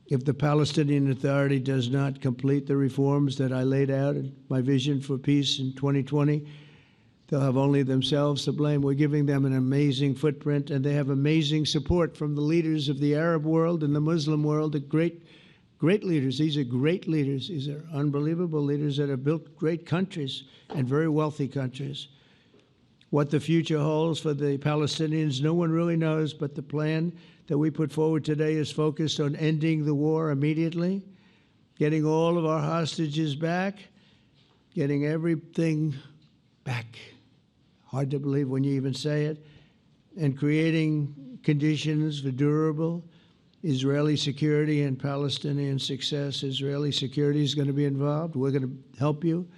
if the Palestinian Authority does not complete the reforms that I laid out in my vision for peace in 2020, they'll have only themselves to blame. We're giving them an amazing footprint, and they have amazing support from the leaders of the Arab world and the Muslim world, the great leaders. These are great leaders. These are unbelievable leaders that have built great countries and very wealthy countries. What the future holds for the Palestinians, no one really knows, but the plan that we put forward today is focused on ending the war immediately, getting all of our hostages back, getting everything back. Hard to believe when you even say it, and creating conditions for durable Israeli security and Palestinian success. Israeli security is going to be involved. We're going to help you.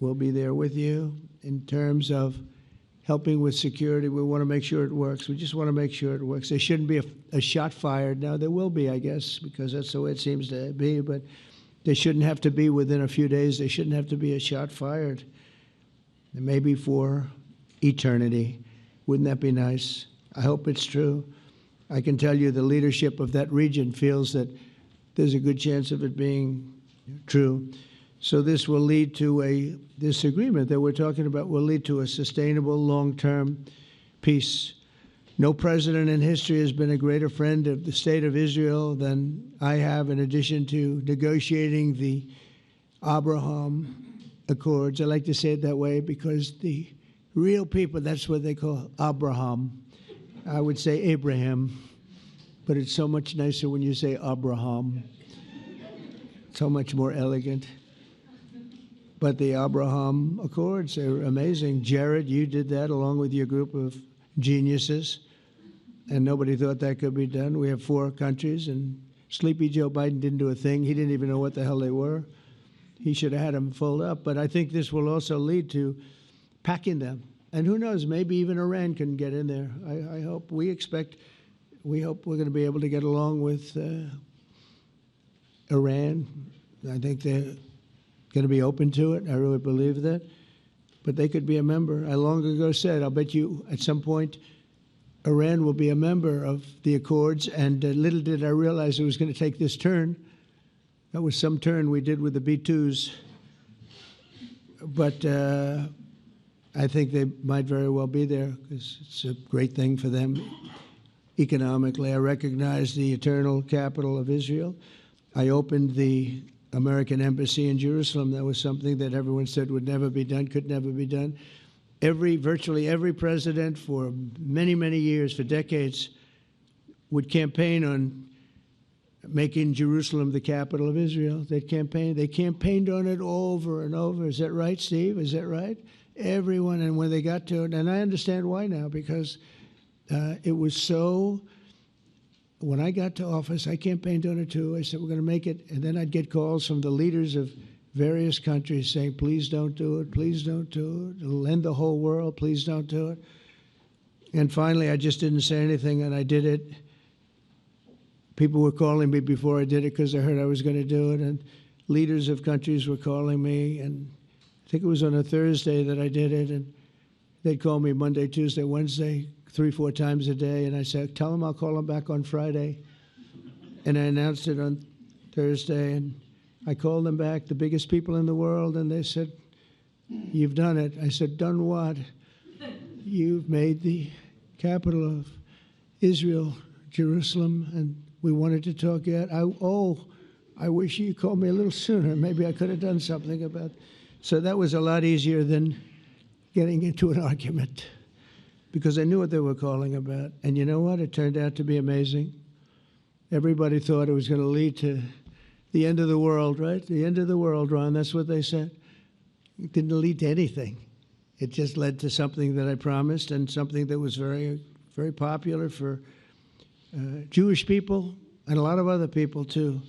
We'll be there with you in terms of helping with security. We want to make sure it works. We just want to make sure it works. There shouldn't be a shot fired. Now, there will be, I guess, because that's the way it seems to be, but they shouldn't have to be within a few days. There shouldn't have to be a shot fired. And maybe for eternity. Wouldn't that be nice? I hope it's true. I can tell you the leadership of that region feels that there's a good chance of it being true. So this will lead to this agreement that we're talking about will lead to a sustainable long-term peace. No president in history has been a greater friend of the state of Israel than I have, in addition to negotiating the Abraham Accords. I like to say it that way because the real people, that's what they call Abraham. I would say Abraham, but it's so much nicer when you say Abraham. So much more elegant. But the Abraham Accords are amazing. Jared, you did that along with your group of geniuses, and nobody thought that could be done. We have 4 countries, and Sleepy Joe Biden didn't do a thing. He didn't even know what the hell they were. He should have had them filled up. But I think this will also lead to packing them. And who knows, maybe even Iran can get in there. I hope, we hope we're going to be able to get along with Iran. I think they're going to be open to it. I really believe that. But they could be a member. I long ago said, I'll bet you at some point Iran will be a member of the Accords. And little did I realize it was going to take this turn. That was some turn we did with the B-2s. But I think they might very well be there because it's a great thing for them economically. I recognize the eternal capital of Israel. I opened the American embassy in Jerusalem. That was something that everyone said would never be done, could never be done. Virtually every president for many, many years, for decades, would campaign on making Jerusalem the capital of Israel. They campaigned on it over and over. Is that right, Steve? Is that right? Everyone, and when they got to it, and I understand why now, because it was so. When I got to office, I campaigned on it too. I said, we're going to make it. And then I'd get calls from the leaders of various countries saying, please don't do it. Please don't do it. It'll end the whole world. Please don't do it. And finally, I just didn't say anything, and I did it. People were calling me before I did it because they heard I was going to do it. And leaders of countries were calling me. And I think it was on a Thursday that I did it. And they'd call me Monday, Tuesday, Wednesday, 3-4 times a day, and I said, tell them I'll call them back on Friday. And I announced it on Thursday, and I called them back, the biggest people in the world, and they said, you've done it. I said, done what? You've made the capital of Israel, Jerusalem, and we wanted to talk yet. I wish you called me a little sooner. Maybe I could have done something about it. So that was a lot easier than getting into an argument, because I knew what they were calling about. And you know what? It turned out to be amazing. Everybody thought it was going to lead to the end of the world, right? The end of the world, Ron, that's what they said. It didn't lead to anything. It just led to something that I promised, and something that was very, very popular for Jewish people and a lot of other people, too.